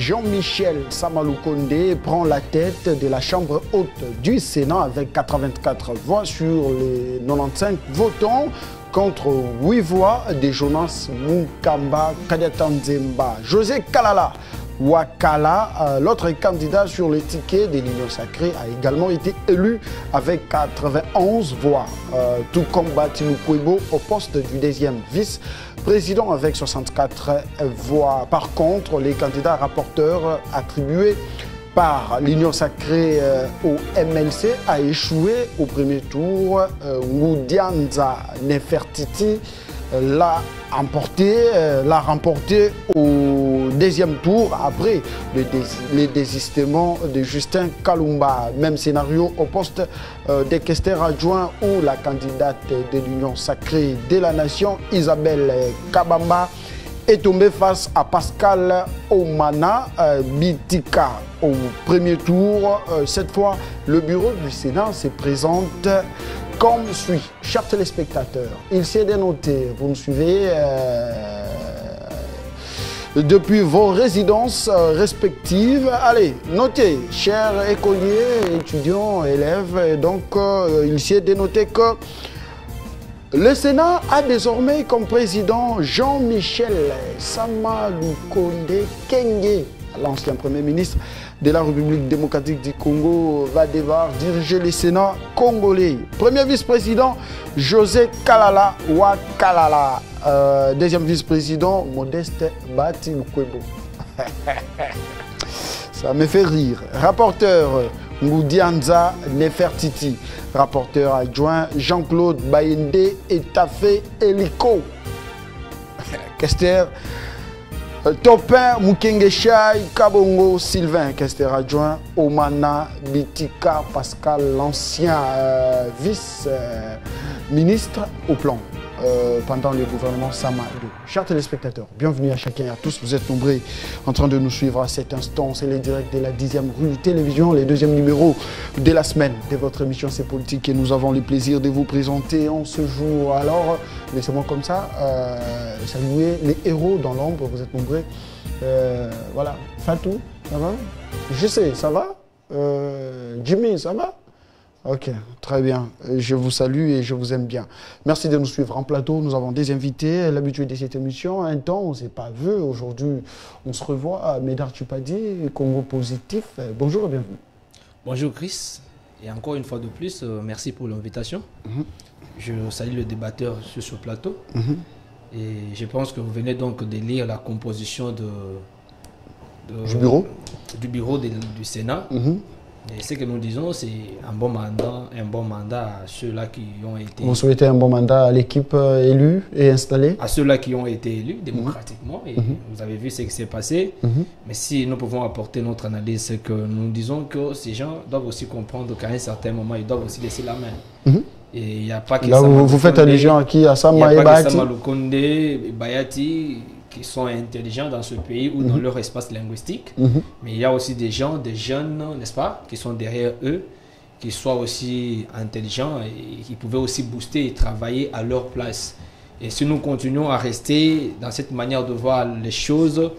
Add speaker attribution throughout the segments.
Speaker 1: Jean-Michel Samaloukonde prend la tête de la Chambre haute du Sénat avec 84 voix sur les 95 votants contre 8 voix de Jonas Mukamba Kadiatanzemba. José Kalala Wakala, l'autre candidat sur le ticket de l'Union sacrée, a également été élu avec 91 voix, tout comme Batilou Kwebo au poste du deuxième vice-président avec 64 voix. Par contre, les candidats rapporteurs attribués par l'Union sacrée au MLC a échoué au premier tour. Ngoudianza Nefertiti l'a remporté au deuxième tour après le désistement de Justin Kalumba. Même scénario au poste de questeur adjoint où la candidate de l'Union sacrée de la nation, Isabelle Kabamba, est tombée face à Pascal Omana Bitika au premier tour. Cette fois, le bureau du Sénat se présente comme suit. Chers téléspectateurs, il s'est dénoté, vous me suivez depuis vos résidences respectives. Allez, notez, chers écoliers, étudiants, élèves, donc il s'est dénoté que le Sénat a désormais comme président Jean-Michel Samaloukonde Kenge. L'ancien Premier ministre de la République démocratique du Congo va devoir diriger le Sénat congolais. Premier vice-président, José Kalala Wakalala. Deuxième vice-président, Modeste Batilou Kwebo. Ça me fait rire. Rapporteur, Ngoudianza Nefertiti. Rapporteur adjoint, Jean-Claude Bayende Etafé Eliko. Questeur, Topin Mukengeshai Kabongo Sylvain, questeur adjoint, Omana Bitika Pascal, l'ancien vice-ministre au plan pendant le gouvernement Sama 2. Chers téléspectateurs, bienvenue à chacun et à tous. Vous êtes nombreux en train de nous suivre à cet instant. C'est le direct de la 10e rue télévision, le deuxième numéro de la semaine de votre émission C'est Politique et nous avons le plaisir de vous présenter en ce jour. Alors, laissez-moi comme ça saluer les héros dans l'ombre. Vous êtes nombreux. Voilà, Fatou, ça va? Je sais, ça va? Jimmy, ça va? Ok, très bien. Je vous salue et je vous aime bien. Merci de nous suivre en plateau. Nous avons des invités. L'habitude de cette émission, un temps, on ne s'est pas vu. Aujourd'hui, on se revoit. Médard Tupadi, Congo Positif. Bonjour et bienvenue.
Speaker 2: Bonjour Chris. Et encore une fois de plus, merci pour l'invitation. Je salue le débatteur sur ce plateau. Et je pense que vous venez donc de lire la composition
Speaker 1: du bureau,
Speaker 2: du Sénat. Et ce que nous disons, c'est un bon mandat à ceux-là qui ont été...
Speaker 1: Vous souhaitez un bon mandat à l'équipe élue et installée?
Speaker 2: À ceux-là qui ont été élus démocratiquement. Et vous avez vu ce qui s'est passé. Mais si nous pouvons apporter notre analyse, c'est que nous disons que ces gens doivent aussi comprendre qu'à un certain moment, ils doivent aussi laisser la main. Et il n'y a pas que
Speaker 1: là, vous faites allusion à qui? À Sama et Bayati?
Speaker 2: Samaloukonde et Bayati qui sont intelligents dans ce pays ou dans leur espace linguistique. Mais il y a aussi des gens, des jeunes, n'est-ce pas, qui sont derrière eux, qui soient aussi intelligents et qui pouvaient aussi booster et travailler à leur place. Et si nous continuons à rester dans cette manière de voir les choses,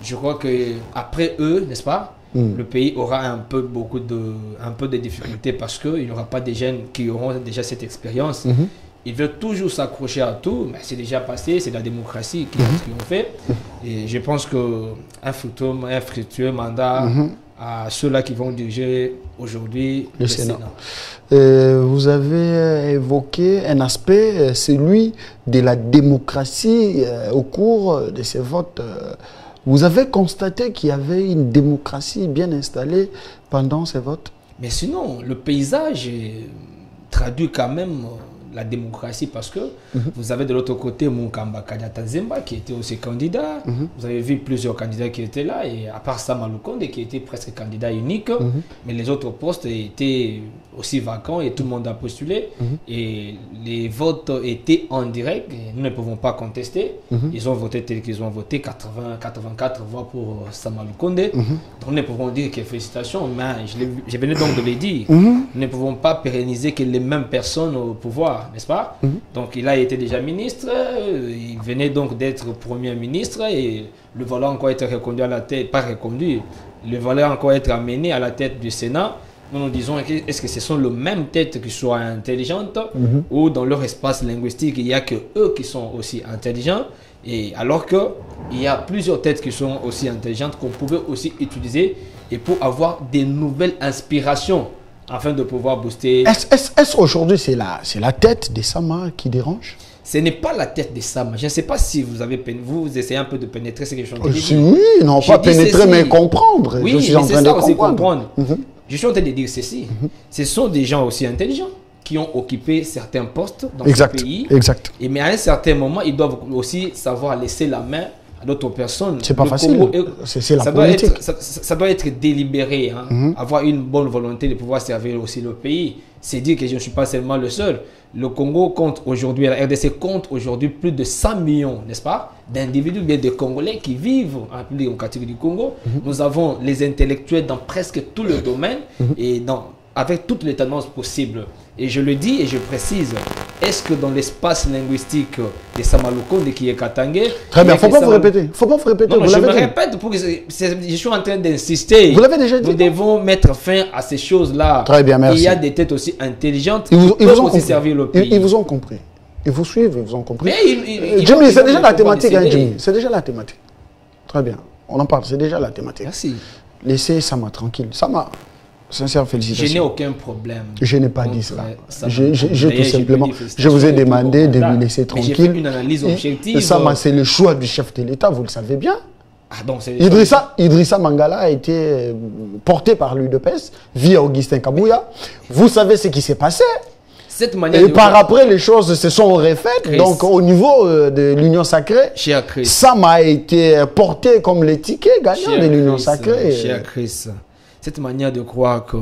Speaker 2: je crois qu'après eux, n'est-ce pas, le pays aura un peu de difficultés parce qu'il n'y aura pas des jeunes qui auront déjà cette expérience. Ils veulent toujours s'accrocher à tout, mais c'est déjà passé, c'est la démocratie qui ont fait. Et je pense qu'un fructueux mandat à ceux-là qui vont diriger aujourd'hui le Sénat.
Speaker 1: Vous avez évoqué un aspect, celui de la démocratie au cours de ces votes. Vous avez constaté qu'il y avait une démocratie bien installée pendant ces votes?
Speaker 2: Mais sinon, le paysage traduit quand même la démocratie parce que vous avez de l'autre côté Mukamba Kadiatanzemba qui était aussi candidat. Vous avez vu plusieurs candidats qui étaient là et à part Samaloukonde qui était presque candidat unique. Mais les autres postes étaient aussi vacants et tout le monde a postulé. Et les votes étaient en direct et nous ne pouvons pas contester. Ils ont voté tel qu'ils ont voté, 84 voix pour Samaloukonde. Donc nous ne pouvons dire que félicitations, mais je venais donc de le dire. Nous ne pouvons pas pérenniser que les mêmes personnes au pouvoir. Sama, n'est-ce pas? Donc il a été déjà ministre, il venait donc d'être Premier ministre et le voilà encore être reconduit à la tête, pas reconduit, le voilà encore être amené à la tête du Sénat. Nous disons, est-ce que ce sont les mêmes têtes qui soient intelligentes ou dans leur espace linguistique, il n'y a que eux qui sont aussi intelligents, et alors qu'il y a plusieurs têtes qui sont aussi intelligentes qu'on pouvait aussi utiliser et pour avoir des nouvelles inspirations afin de pouvoir booster.
Speaker 1: Est-ce aujourd'hui c'est la tête des Sama qui dérange?
Speaker 2: Ce n'est pas la tête des Sama. Je ne sais pas si vous essayez un peu de pénétrer ce que je suis en train de dire.
Speaker 1: Oui, non, pas pénétrer, mais comprendre.
Speaker 2: Oui,
Speaker 1: je suis en train de comprendre.
Speaker 2: Je suis en train de dire ceci. Ce sont des gens aussi intelligents qui ont occupé certains postes dans ce pays.
Speaker 1: Exact.
Speaker 2: Et mais à un certain moment, ils doivent aussi savoir laisser la main à d'autres personnes.
Speaker 1: C'est pas facile. C'est la politique.
Speaker 2: Ça doit être délibéré. Avoir une bonne volonté de pouvoir servir aussi le pays. C'est dire que je ne suis pas seulement le seul. Le Congo compte aujourd'hui, la RDC compte aujourd'hui plus de 100 millions, n'est-ce pas, d'individus, bien de Congolais qui vivent en République démocratique du Congo. Nous avons les intellectuels dans presque tous les domaines et avec toutes les tendances possibles. Et je le dis et je précise, est-ce que dans l'espace linguistique des Samalukonde qui est Katangé...
Speaker 1: Très bien, il ne faut pas vous répéter. Il ne faut pas vous répéter.
Speaker 2: Non, je me répète, pour que je suis en train d'insister.
Speaker 1: Vous l'avez déjà dit.
Speaker 2: Nous devons mettre fin à ces choses-là.
Speaker 1: Très bien, merci.
Speaker 2: Il y a des têtes aussi intelligentes
Speaker 1: qui peuvent
Speaker 2: aussi servir le pays.
Speaker 1: Ils vous ont compris. Ils vous suivent, ils vous ont compris.
Speaker 2: Jimmy,
Speaker 1: c'est déjà la thématique, hein, Jimmy. C'est déjà la thématique. Très bien. On en parle, c'est déjà la thématique.
Speaker 2: Merci.
Speaker 1: Laissez Sama tranquille. Sama, sincère félicitations.
Speaker 2: Je n'ai aucun problème.
Speaker 1: Je n'ai pas dit cela. Je tout simplement, je vous ai demandé de lui laisser tranquille.
Speaker 2: J'ai fait une analyse objective.
Speaker 1: Sama, c'est le choix du chef de l'État, vous le savez bien.
Speaker 2: Ah, donc
Speaker 1: Idrissa Mangala a été porté par l'UDPS via Augustin Kabouya. Vous savez ce qui s'est passé. Et par après, les choses se sont refaites. Donc, au niveau de l'Union Sacrée, Sam a été porté comme le ticket gagnant de l'Union Sacrée.
Speaker 2: Cher Chris, cette manière de croire que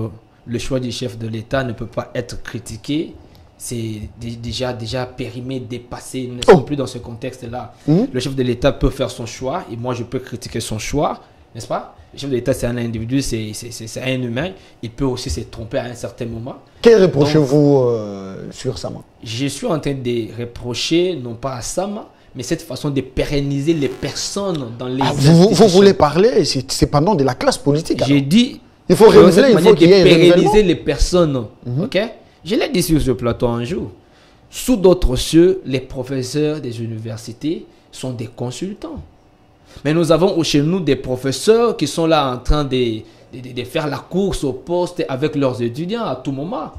Speaker 2: le choix du chef de l'État ne peut pas être critiqué, c'est déjà périmé, dépassé. Nous ne sommes plus dans ce contexte-là. Le chef de l'État peut faire son choix et moi, je peux critiquer son choix, n'est-ce pas? Le chef de l'État, c'est un individu, c'est un humain. Il peut aussi se tromper à un certain moment.
Speaker 1: Que reprochez-vous sur Sama? Je
Speaker 2: suis en train de reprocher, non pas à Sama, mais cette façon de pérenniser les personnes dans les institutions.
Speaker 1: Vous voulez parler, c'est pendant de la classe politique.
Speaker 2: J'ai dit,
Speaker 1: il faut renouveler, il faut qu'il y ait
Speaker 2: pérenniser les personnes. Ok? Je l'ai dit sur ce plateau un jour. Sous d'autres cieux, les professeurs des universités sont des consultants. Mais nous avons chez nous des professeurs qui sont là en train de faire la course au poste avec leurs étudiants à tout moment.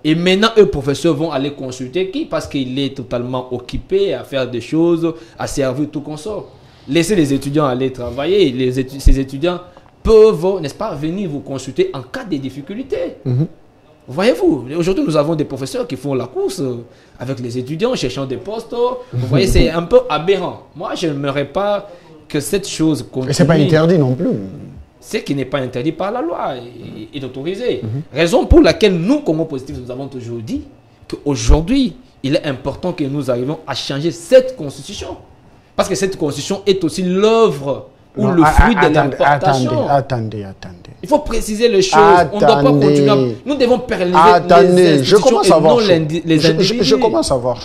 Speaker 2: Et maintenant, eux, professeurs, vont aller consulter qui? Parce qu'il est totalement occupé à faire des choses, à servir tout consort. Laissez les étudiants aller travailler. Ces étudiants peuvent, n'est-ce pas, venir vous consulter en cas de difficulté. Voyez-vous, aujourd'hui, nous avons des professeurs qui font la course avec les étudiants, cherchant des postes. Vous voyez, c'est un peu aberrant. Moi, je n'aimerais pas que cette chose continue.
Speaker 1: Et ce n'est pas interdit non plus.
Speaker 2: Ce qui n'est pas interdit par la loi est autorisé. Raison pour laquelle nous, Congo Positif, nous avons toujours dit qu'aujourd'hui, il est important que nous arrivions à changer cette constitution. Parce que cette constitution est aussi l'œuvre ou le fruit de l'importation.
Speaker 1: Attendez.
Speaker 2: Il faut préciser les choses. On ne doit pas continuer. Nous devons pérenniser les institutions et non les individus.
Speaker 1: Je commence à avoir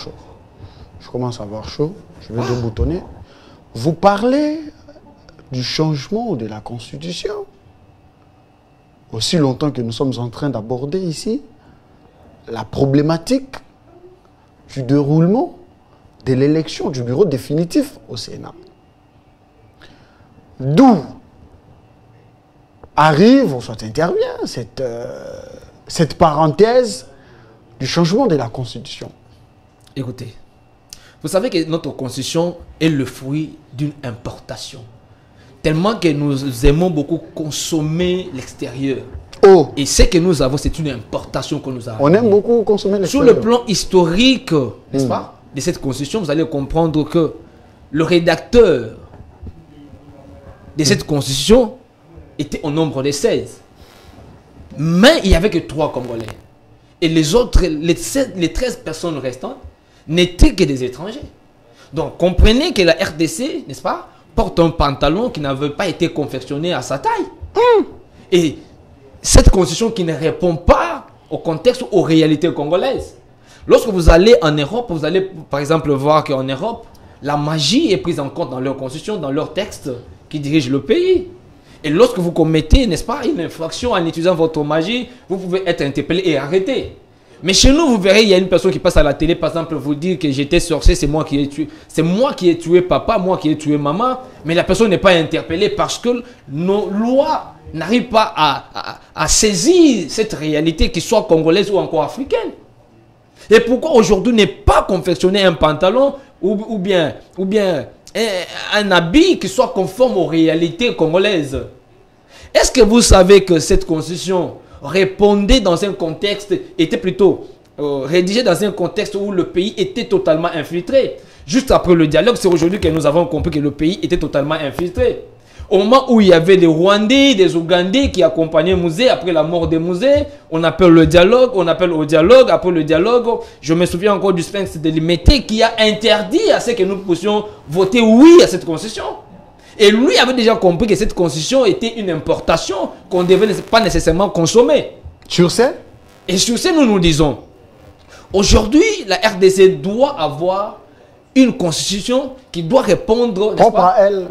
Speaker 1: chaud. Je vais déboutonner. Vous parlez du changement de la Constitution. Aussi longtemps que nous sommes en train d'aborder ici la problématique du déroulement de l'élection du bureau définitif au Sénat. D'où arrive, ou soit intervient, cette parenthèse du changement de la Constitution.
Speaker 2: Écoutez, vous savez que notre Constitution est le fruit d'une importation. Tellement que nous aimons beaucoup consommer l'extérieur. Et ce que nous avons, c'est une importation que nous avons.
Speaker 1: On aime beaucoup consommer l'extérieur.
Speaker 2: Sur le plan historique, n'est-ce pas, de cette Constitution, vous allez comprendre que le rédacteur de cette Constitution était au nombre de 16. Mais il n'y avait que 3 Congolais. Et les autres, les 13 personnes restantes, n'étaient que des étrangers. Donc, comprenez que la RDC, n'est-ce pas, porte un pantalon qui n'avait pas été confectionné à sa taille. Et cette constitution qui ne répond pas au contexte, aux réalités congolaises. Lorsque vous allez en Europe, vous allez par exemple voir qu'en Europe, la magie est prise en compte dans leur constitution, dans leurs textes qui dirigent le pays. Et lorsque vous commettez, n'est-ce pas, une infraction en utilisant votre magie, vous pouvez être interpellé et arrêté. Mais chez nous, vous verrez, il y a une personne qui passe à la télé, par exemple, vous dire que j'étais sorcier, c'est moi qui ai tué. C'est moi qui ai tué papa, moi qui ai tué maman. Mais la personne n'est pas interpellée parce que nos lois n'arrivent pas à saisir cette réalité, qu'il soit congolaise ou encore africaine. Et pourquoi aujourd'hui n'est pas confectionné un pantalon ou bien un habit qui soit conforme aux réalités congolaises? Est-ce que vous savez que cette constitution répondait dans un contexte, était plutôt rédigée dans un contexte où le pays était totalement infiltré? Juste après le dialogue, c'est aujourd'hui que nous avons compris que le pays était totalement infiltré. Au moment où il y avait des Rwandais, des Ougandais qui accompagnaient Mouzé, après la mort de Mouzé, on appelle le dialogue, on appelle au dialogue. Après le dialogue, je me souviens encore du Sphinx de Limité qui a interdit à ce que nous puissions voter oui à cette constitution. Et lui avait déjà compris que cette constitution était une importation qu'on ne devait pas nécessairement consommer.
Speaker 1: Sur ce?
Speaker 2: Et sur ce, nous nous disons, aujourd'hui, la RDC doit avoir une constitution qui doit répondre...
Speaker 1: Propre à elle.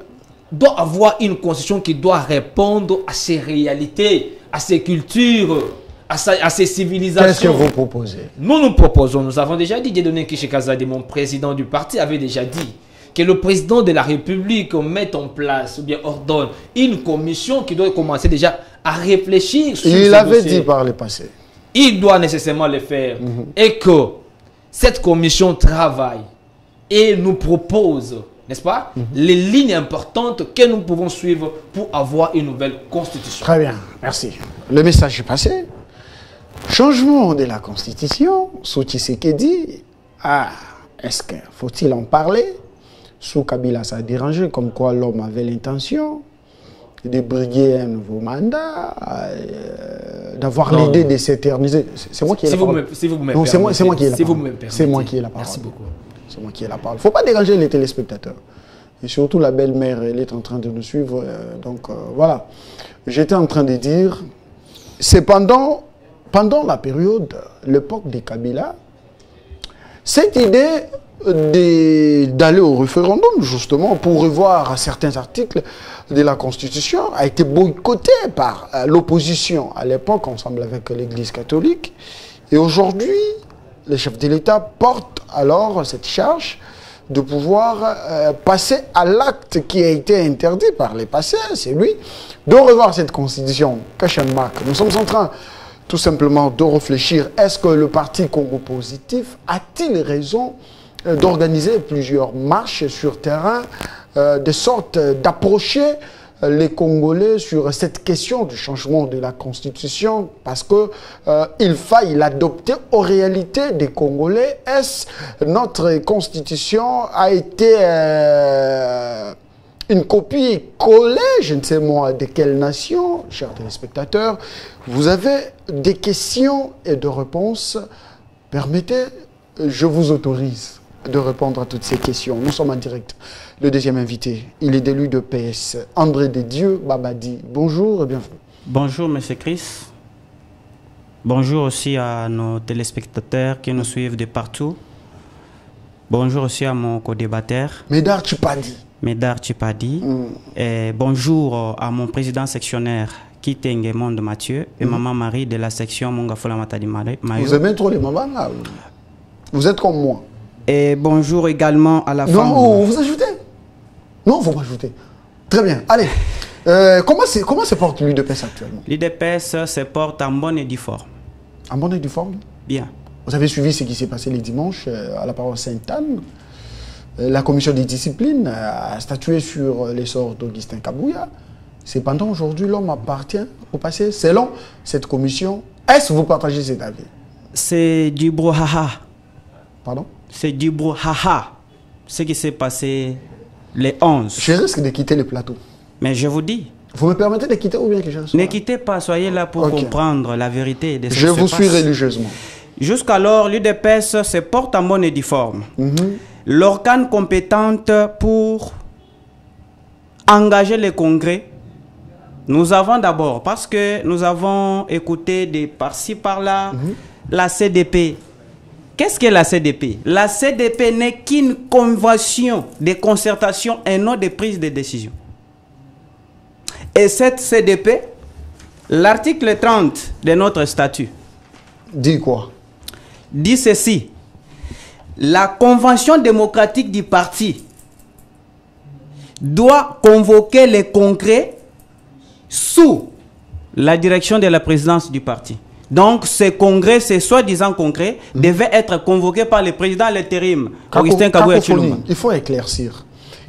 Speaker 2: Doit avoir une constitution qui doit répondre à ses réalités, à ses cultures, à ses civilisations.
Speaker 1: Qu'est-ce que vous proposez?
Speaker 2: Nous proposons, nous avons déjà dit, Dieudonné Kishikazade, mon président du parti, avait déjà dit que le président de la République mette en place ou bien ordonne une commission qui doit commencer déjà à réfléchir sur
Speaker 1: Il l'avait dit par le passé.
Speaker 2: Il doit nécessairement le faire. Et que cette commission travaille et nous propose, n'est-ce pas, les lignes importantes que nous pouvons suivre pour avoir une nouvelle constitution.
Speaker 1: Très bien, merci. Le message est passé. Changement de la constitution, sous Tshisekedi. Ah, est-ce qu'il faut-il en parler? Sous Kabila, ça a dérangé, comme quoi l'homme avait l'intention de briguer un nouveau mandat, d'avoir l'idée de s'éterniser. C'est moi qui ai la parole.
Speaker 2: Si vous me
Speaker 1: c'est moi qui ai la parole.
Speaker 2: C'est
Speaker 1: moi qui ai la parole.
Speaker 2: Merci beaucoup.
Speaker 1: C'est moi qui ai la parole. Il ne faut pas déranger les téléspectateurs. Et surtout la belle-mère, elle est en train de nous suivre. Voilà. J'étais en train de dire, c'est pendant la période, l'époque des Kabila, cette idée d'aller au référendum, justement, pour revoir certains articles de la Constitution, a été boycottée par l'opposition à l'époque, ensemble avec l'Église catholique. Et aujourd'hui, le chef de l'État porte alors cette charge de pouvoir passer à l'acte qui a été interdit par les passés, c'est lui, de revoir cette Constitution. Kachanmak, nous sommes en train tout simplement de réfléchir, est-ce que le parti Congo Positif a-t-il raison d'organiser plusieurs marches sur terrain, de sorte d'approcher les Congolais sur cette question du changement de la Constitution, parce que il faille l'adopter aux réalités des Congolais. Est-ce notre Constitution a été une copie collée, je ne sais moi de quelle nation, chers téléspectateurs? Vous avez des questions et des réponses. Permettez, je vous autorise de répondre à toutes ces questions. Nous sommes en direct. Le deuxième invité, il est d'élu de PS, André Desdieux Babadi. Bonjour et bienvenue.
Speaker 3: Bonjour, M. Chris. Bonjour aussi à nos téléspectateurs qui nous suivent de partout. Bonjour aussi à mon co-débatteur.
Speaker 1: Médard Tchipadi.
Speaker 3: Médard Tchipadi. Et bonjour à mon président sectionnaire Kitenge Monde Mathieu et Maman Marie de la section Mongafola Matadi Mayo.
Speaker 1: Vous aimez trop les mamans là? Vous êtes comme moi.
Speaker 3: Et bonjour également à la femme.
Speaker 1: Non, vous ajoutez? Non, vous rajoutez. Très bien. Allez, comment se porte l'UDPS actuellement?
Speaker 3: L'UDPS se porte en bonne et due forme.
Speaker 1: En bonne et due forme?
Speaker 3: Bien.
Speaker 1: Vous avez suivi ce qui s'est passé les dimanches à la paroisse Sainte-Anne. La commission des disciplines a statué sur l'essor d'Augustin Kabouya. Cependant, aujourd'hui, l'homme appartient au passé. Selon cette commission, est-ce que vous partagez cet avis?
Speaker 3: C'est du brouhaha.
Speaker 1: Pardon?
Speaker 3: C'est du brouhaha. Ce qui s'est passé les 11.
Speaker 1: Je risque de quitter le plateau.
Speaker 3: Mais je vous dis.
Speaker 1: Vous me permettez de quitter ou bien que je reste?
Speaker 3: Ne quittez pas, soyez là pour comprendre la vérité de ce qui se passe.
Speaker 1: Je vous suis religieusement.
Speaker 3: Jusqu'alors, l'UDPS se porte en bonne et due forme. L'organe compétente pour engager les congrès, nous avons d'abord, parce que nous avons écouté des par-ci par-là, la CDP qu'est-ce que la CDP? La CDP n'est qu'une convention de concertation et non de prise de décision. Et cette CDP, l'article 30 de notre statut
Speaker 1: dit quoi?
Speaker 3: Dit ceci: la convention démocratique du parti doit convoquer les congrès sous la direction de la présidence du parti. Donc, ces congrès, ces soi-disant congrès, devaient être convoqués par le président à l'intérim, Augustin Kabuya Tshilombo.
Speaker 1: Il faut éclaircir.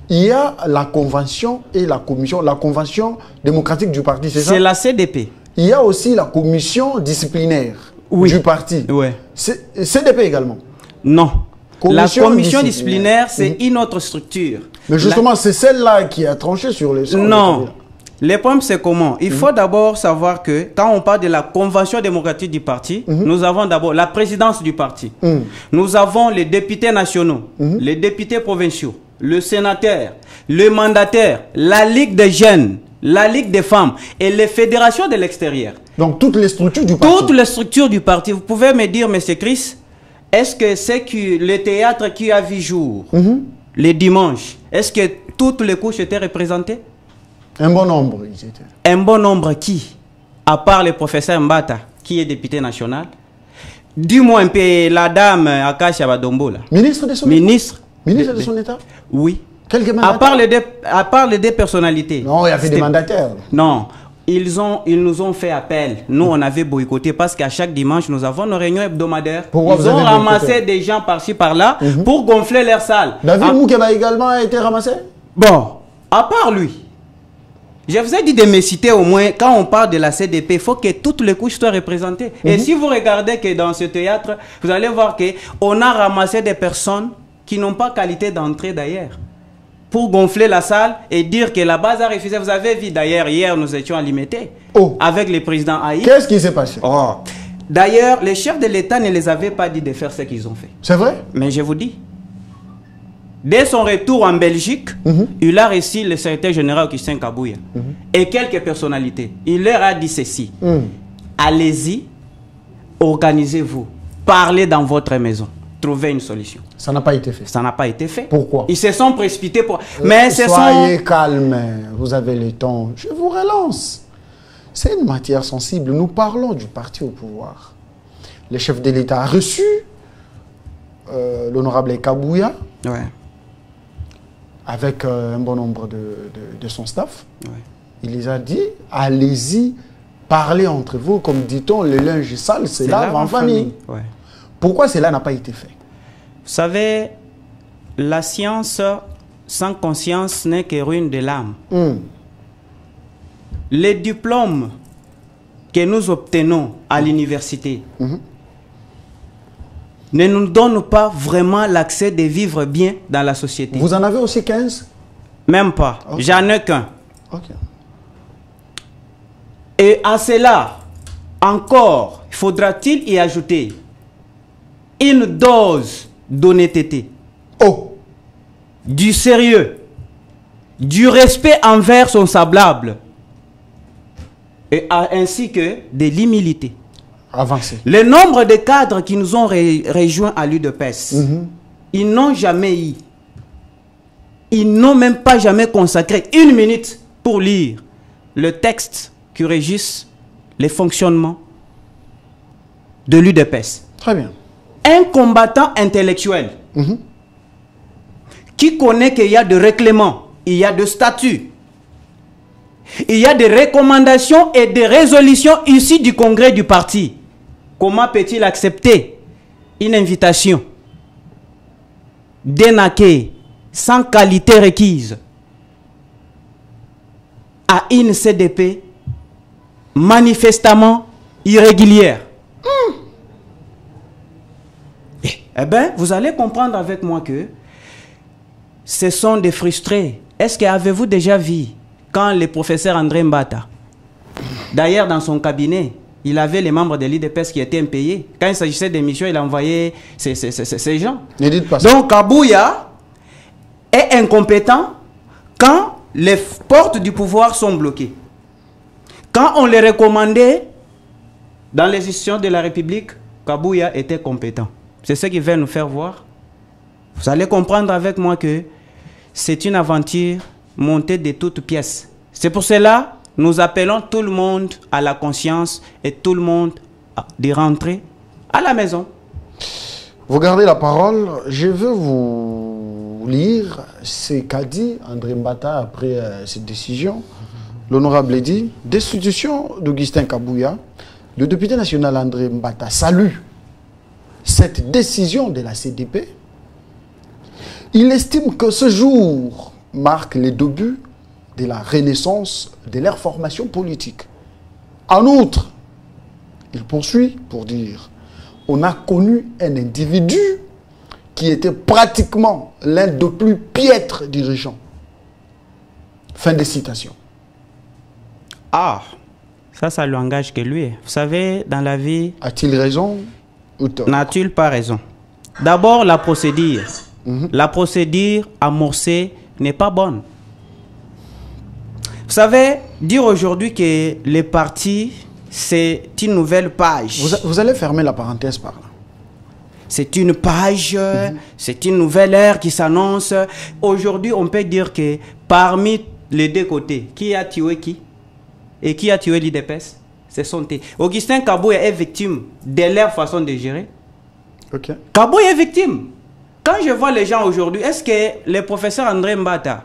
Speaker 1: Il y a la convention et la commission. La convention démocratique du parti, c'est ça?
Speaker 3: C'est la CDP.
Speaker 1: Il y a aussi la commission disciplinaire du parti.
Speaker 3: Oui.
Speaker 1: CDP également?
Speaker 3: Non. La commission
Speaker 1: disciplinaire,
Speaker 3: disciplinaire, c'est une autre structure.
Speaker 1: Mais justement, c'est celle-là qui a tranché sur les...
Speaker 3: Non. Le problème, c'est comment? Il faut d'abord savoir que quand on parle de la convention démocratique du parti, nous avons d'abord la présidence du parti. Nous avons les députés nationaux, les députés provinciaux, le sénateur, le mandataire, la Ligue des jeunes, la Ligue des femmes et les fédérations de l'extérieur.
Speaker 1: Donc toutes les structures du parti.
Speaker 3: Toutes les structures du parti. Vous pouvez me dire, M. Chris, est-ce que c'est le théâtre qui a vu jour les dimanches, est-ce que toutes les couches étaient représentées?
Speaker 1: Un bon nombre, ils étaient.
Speaker 3: Un bon nombre qui? À part le professeur Mbata, qui est député national. Dis-moi un peu la dame Akasia Badombo.
Speaker 1: Ministre de son
Speaker 3: État.
Speaker 1: Ministre de son État?
Speaker 3: Oui.
Speaker 1: Quelques mandataires?
Speaker 3: À part les deux personnalités.
Speaker 1: Non, il y avait des mandataires.
Speaker 3: Non. Ils nous ont fait appel. Nous, on avait boycotté parce qu'à chaque dimanche, nous avons nos réunions hebdomadaires.
Speaker 1: Pourquoi
Speaker 3: ils ont ramassé des gens par-ci, par-là pour gonfler leur salle.
Speaker 1: David Moukeba également a été ramassé?
Speaker 3: Bon, à part lui. Je vous ai dit de me citer au moins, quand on parle de la CDP, il faut que toutes les couches soient représentées. Et si vous regardez que dans ce théâtre, vous allez voir qu'on a ramassé des personnes qui n'ont pas qualité d'entrée d'ailleurs. Pour gonfler la salle et dire que la base a refusé. Vous avez vu d'ailleurs, hier nous étions à Limité avec le président Haït.
Speaker 1: Qu'est-ce qui s'est passé?
Speaker 3: D'ailleurs, les chefs de l'État ne les avaient pas dit de faire ce qu'ils ont fait.
Speaker 1: C'est vrai?
Speaker 3: Mais je vous dis, dès son retour en Belgique, il a reçu le secrétaire général Augustin Kabuya et quelques personnalités. Il leur a dit ceci: allez-y, organisez-vous, parlez dans votre maison, trouvez une solution.
Speaker 1: Ça n'a pas été fait.
Speaker 3: Ça n'a pas été fait.
Speaker 1: Pourquoi?
Speaker 3: Ils se sont précipités pour... Mais
Speaker 1: soyez calme, vous avez le temps. Je vous relance. C'est une matière sensible. Nous parlons du parti au pouvoir. Le chef de l'État a reçu l'honorable Kabuya.
Speaker 3: Ouais.
Speaker 1: Avec un bon nombre de son staff.
Speaker 3: Ouais.
Speaker 1: Il les a dit, allez-y, parlez entre vous, comme dit-on, le linge sale, c'est là en famille.
Speaker 3: Ouais.
Speaker 1: Pourquoi cela n'a pas été fait?
Speaker 3: Vous savez, la science sans conscience n'est que ruine de l'âme. Les diplômes que nous obtenons à l'université ne nous donnent pas vraiment l'accès de vivre bien dans la société.
Speaker 1: Vous en avez aussi 15?
Speaker 3: Même pas.
Speaker 1: Okay.
Speaker 3: J'en ai qu'un.
Speaker 1: Okay.
Speaker 3: Et à cela, encore, faudra-t-il y ajouter une dose d'honnêteté, du sérieux, du respect envers son semblable, et ainsi que de l'humilité.
Speaker 1: Avancez.
Speaker 3: Le nombre de cadres qui nous ont rejoints à l'UDPS, ils n'ont jamais eu, ils n'ont même pas jamais consacré une minute pour lire le texte qui régisse les fonctionnements de l'UDPS.
Speaker 1: Très bien.
Speaker 3: Un combattant intellectuel qui connaît qu'il y a des règlements, il y a des statuts, il y a des recommandations et des résolutions issues du congrès du parti. Comment peut-il accepter une invitation d'un accueil sans qualité requise à une CDP manifestement irrégulière? Eh bien, vous allez comprendre avec moi que ce sont des frustrés. Est-ce que avez-vous déjà vu quand le professeur André Mbata, d'ailleurs dans son cabinet, il avait les membres de l'IDPS qui étaient impayés. Quand il s'agissait des missions, il a envoyé ces gens.
Speaker 1: Ne dites pas ça.
Speaker 3: Donc Kabuya est incompétent quand les portes du pouvoir sont bloquées. Quand on les recommandait dans les institutions de la République, Kabuya était compétent. C'est ce qu'il veut nous faire voir. Vous allez comprendre avec moi que c'est une aventure montée de toutes pièces. C'est pour cela que nous appelons tout le monde à la conscience et tout le monde de rentrer à la maison.
Speaker 1: Vous gardez la parole. Je veux vous lire ce qu'a dit André Mbata après cette décision. L'honorable dit, destitution d'Augustin Kabouya, le député national André Mbata salue cette décision de la CDP. Il estime que ce jour marque les débuts de la renaissance de leur formation politique. En outre, il poursuit pour dire, on a connu un individu qui était pratiquement l'un des plus piètres dirigeants. Fin de citation.
Speaker 3: Ah, ça lui engage que lui. Vous savez, dans la vie...
Speaker 1: A-t-il raison ou tort?
Speaker 3: N'a-t-il pas raison? D'abord, la procédure. La procédure amorcée n'est pas bonne. Vous savez, dire aujourd'hui que les partis, c'est une nouvelle page.
Speaker 1: Vous allez fermer la parenthèse par là.
Speaker 3: C'est une page, c'est une nouvelle ère qui s'annonce. Aujourd'hui, on peut dire que parmi les deux côtés, qui a tué qui? Et qui a tué l'IDPS? Ce sont eux. Augustin Kabouya est victime de leur façon de gérer.
Speaker 1: Ok.
Speaker 3: Kabouya est victime. Quand je vois les gens aujourd'hui, est-ce que le professeur André Mbata,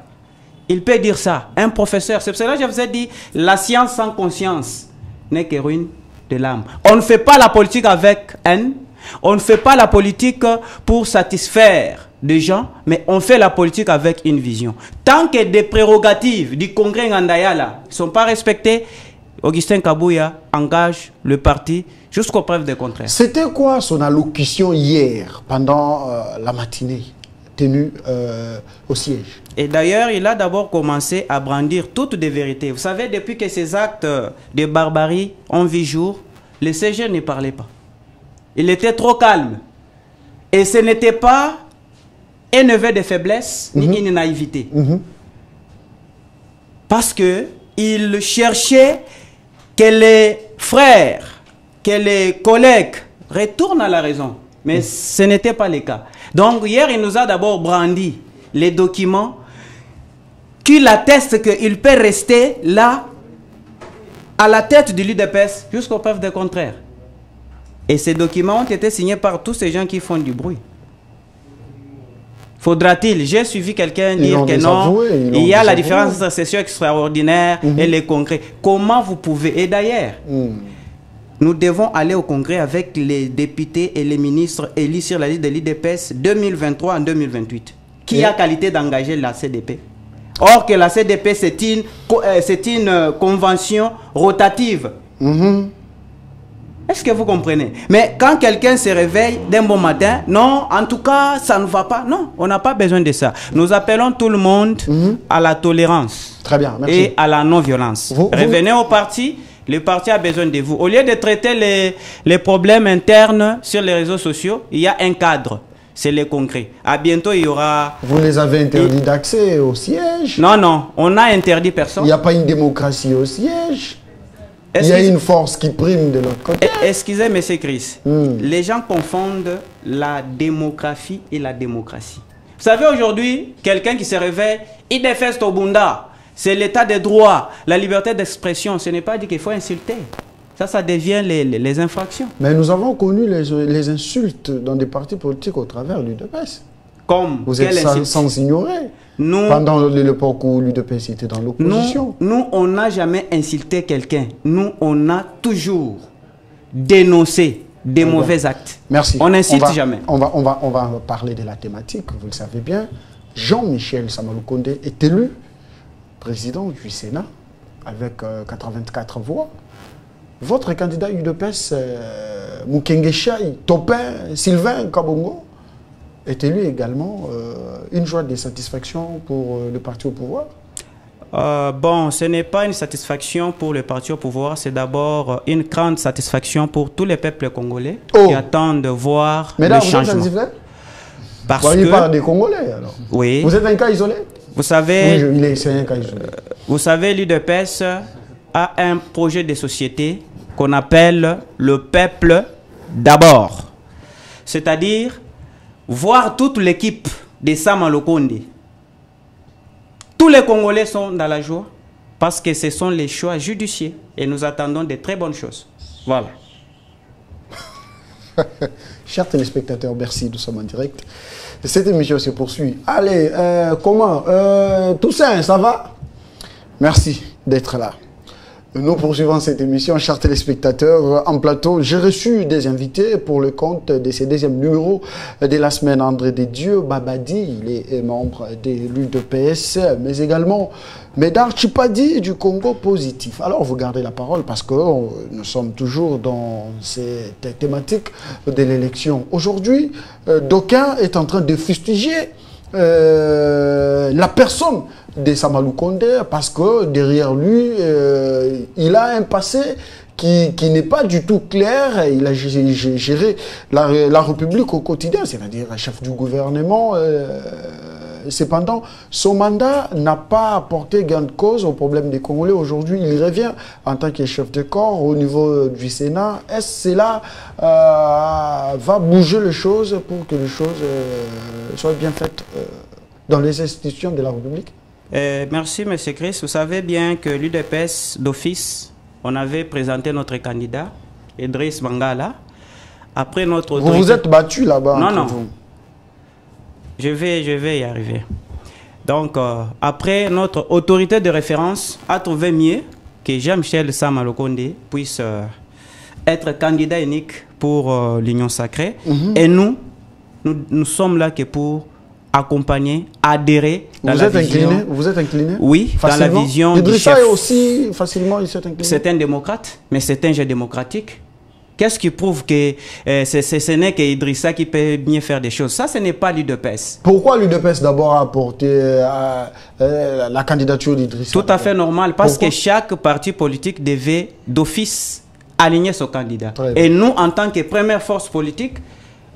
Speaker 3: il peut dire ça? Un professeur, c'est pour cela que je vous ai dit, la science sans conscience n'est que ruine de l'âme. On ne fait pas la politique avec haine, on ne fait pas la politique pour satisfaire des gens, mais on fait la politique avec une vision. Tant que des prérogatives du Congrès Ngandayala ne sont pas respectées, Augustin Kabouya engage le parti jusqu'aux preuves du contraire.
Speaker 1: C'était quoi son allocution hier, pendant la matinée, tenue au siège?
Speaker 3: Et d'ailleurs, il a d'abord commencé à brandir toutes des vérités. Vous savez, depuis que ces actes de barbarie ont vu jour, le CG ne parlait pas. Il était trop calme. Et ce n'était pas un neveu de faiblesse, ni une naïveté. Parce que il cherchait que les frères, que les collègues retournent à la raison. Mais ce n'était pas le cas. Donc hier, il nous a d'abord brandi les documents qui l'attestent qu'il peut rester là, à la tête de l'UDPS, jusqu'aux preuves du contraire. Et ces documents ont été signés par tous ces gens qui font du bruit. Faudra-t-il, j'ai suivi quelqu'un dire que non, il y a la différence entre session extraordinaire et les congrès. Comment vous pouvez? Et d'ailleurs, nous devons aller au congrès avec les députés et les ministres élus sur la liste de l'IDPS 2023 en 2028. Qui a qualité d'engager la CDP? Or que la CDP, c'est une convention rotative. Est-ce que vous comprenez? Mais quand quelqu'un se réveille d'un bon matin, non, en tout cas, ça ne va pas. Non, on n'a pas besoin de ça. Nous appelons tout le monde à la tolérance.
Speaker 1: Très bien, merci.
Speaker 3: Et à la non-violence. Revenez au parti. Le parti a besoin de vous. Au lieu de traiter les problèmes internes sur les réseaux sociaux, il y a un cadre. C'est le concret. À bientôt, il y aura...
Speaker 1: Vous les avez interdits d'accès au siège?
Speaker 3: Non, non. On a interdit personne.
Speaker 1: Il n'y a pas une démocratie au siège? Il y a une force qui prime de l'autre côté.
Speaker 3: Excusez, M. Chris. Les gens confondent la démographie et la démocratie. Vous savez, aujourd'hui, quelqu'un qui se réveille, il défeste au Bunda. C'est l'état de droit, la liberté d'expression. Ce n'est pas dit qu'il faut insulter. Ça devient les infractions. Mais
Speaker 1: nous avons connu les insultes dans des partis politiques au travers de l'UDPS.
Speaker 3: Comme
Speaker 1: vous êtes sans ignorer. Nous, pendant l'époque où l'UDPS était dans l'opposition.
Speaker 3: Nous, on n'a jamais insulté quelqu'un. Nous, on a toujours dénoncé des mauvais actes.
Speaker 1: Merci.
Speaker 3: On n'insulte jamais.
Speaker 1: On va parler de la thématique, vous le savez bien. Jean-Michel Samalou Kondé est élu président du Sénat avec 84 voix. Votre candidat UDPS, Mukenge Chai, Topin, Sylvain Kabongo, est élu également. Une joie de satisfaction pour le parti au pouvoir?
Speaker 3: Bon, ce n'est pas une satisfaction pour le parti au pouvoir, c'est d'abord une grande satisfaction pour tous les peuples congolais qui attendent de voir le changement.
Speaker 1: Parce que... Il parle des Congolais alors.
Speaker 3: Oui.
Speaker 1: Vous êtes un cas isolé?
Speaker 3: Vous savez,
Speaker 1: oui, c'est un cas isolé.
Speaker 3: Vous savez, l'UDPS a un projet de société qu'on appelle le peuple d'abord. c'est-à-dire voir toute l'équipe de Sama Lukonde. Tous les Congolais sont dans la joie parce que ce sont les choix judiciaires et nous attendons de très bonnes choses. Voilà.
Speaker 1: Chers téléspectateurs, merci, nous sommes en direct. Cette émission se poursuit. Allez, comment Toussaint, ça va? Merci d'être là. Nous poursuivons cette émission, chers téléspectateurs. En plateau, j'ai reçu des invités pour le compte de ce deuxième numéro de la semaine. André Dedieu Babadi, il est membre de l'UDPS, mais également Médard Chipadi du Congo Positif. Alors, vous gardez la parole parce que nous sommes toujours dans cette thématique de l'élection. Aujourd'hui, d'aucuns est en train de fustiger la personne de Sama Lukonde parce que derrière lui, il a un passé qui n'est pas du tout clair. Il a géré la République au quotidien, c'est-à-dire chef du gouvernement. Cependant, son mandat n'a pas apporté gain de cause au problème des Congolais. Aujourd'hui, il revient en tant que chef de corps au niveau du Sénat. Est-ce que cela va bouger les choses pour que les choses soient bien faites dans les institutions de la République?
Speaker 3: Merci, M. Chris. Vous savez bien que l'UDPS d'office, on avait présenté notre candidat, Idriss Mangala. Après notre
Speaker 1: Vous vous êtes battu là-bas?
Speaker 3: Non, non. Je vais y arriver. Donc, après, notre autorité de référence a trouvé mieux que Jean-Michel Sama Lukonde puisse être candidat unique pour l'Union Sacrée. Et nous sommes là que pour accompagner, adhérer dans la vision.
Speaker 1: Vous êtes incliné?
Speaker 3: Oui,
Speaker 1: facilement.
Speaker 3: Dans la vision du
Speaker 1: Idrissa
Speaker 3: chef.
Speaker 1: est aussi facilement, il s'est incliné?
Speaker 3: C'est un démocrate, mais c'est un jeu démocratique. Qu'est-ce qui prouve que ce n'est qu'Idrissa qui peut bien faire des choses? Ça, ce n'est pas l'UDPS.
Speaker 1: Pourquoi l'UDPS d'abord a apporté la candidature d'Idrissa?
Speaker 3: Tout à fait normal, parce
Speaker 1: Pourquoi?
Speaker 3: que chaque parti politique devait d'office aligner son candidat. Et nous, en tant que première force politique,